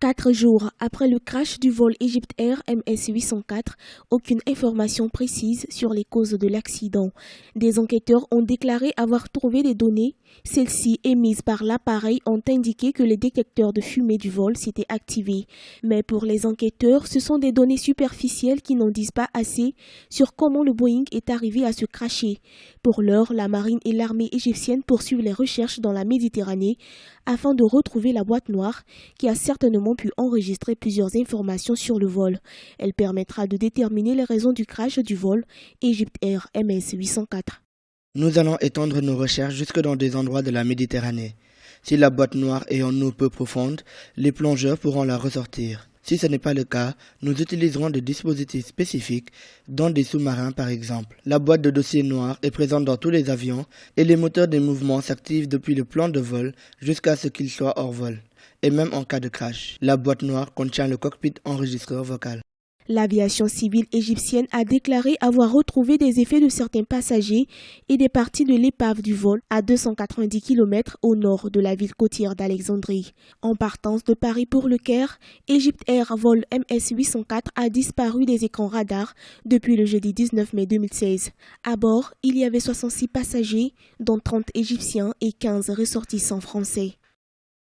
4 jours après le crash du vol Egypt Air MS-804, aucune information précise sur les causes de l'accident. Des enquêteurs ont déclaré avoir trouvé des données. Celles-ci émises par l'appareil ont indiqué que les détecteurs de fumée du vol s'étaient activés. Mais pour les enquêteurs, ce sont des données superficielles qui n'en disent pas assez sur comment le Boeing est arrivé à se crasher. Pour l'heure, la marine et l'armée égyptienne poursuivent les recherches dans la Méditerranée afin de retrouver la boîte noire qui a certainement pu enregistrer plusieurs informations sur le vol. Elle permettra de déterminer les raisons du crash du vol Egypt Air MS-804. Nous allons étendre nos recherches jusque dans des endroits de la Méditerranée. Si la boîte noire est en eau peu profonde, les plongeurs pourront la ressortir. Si ce n'est pas le cas, nous utiliserons des dispositifs spécifiques, dans des sous-marins par exemple. La boîte de dossier noir est présente dans tous les avions et les moteurs des mouvements s'activent depuis le plan de vol jusqu'à ce qu'il soit hors vol. Et même en cas de crash, la boîte noire contient le cockpit enregistreur vocal. L'aviation civile égyptienne a déclaré avoir retrouvé des effets de certains passagers et des parties de l'épave du vol à 290 km au nord de la ville côtière d'Alexandrie. En partance de Paris pour le Caire, Egypt Air vol MS-804 a disparu des écrans radars depuis le jeudi 19 mai 2016. À bord, il y avait 66 passagers, dont 30 Égyptiens et 15 ressortissants français.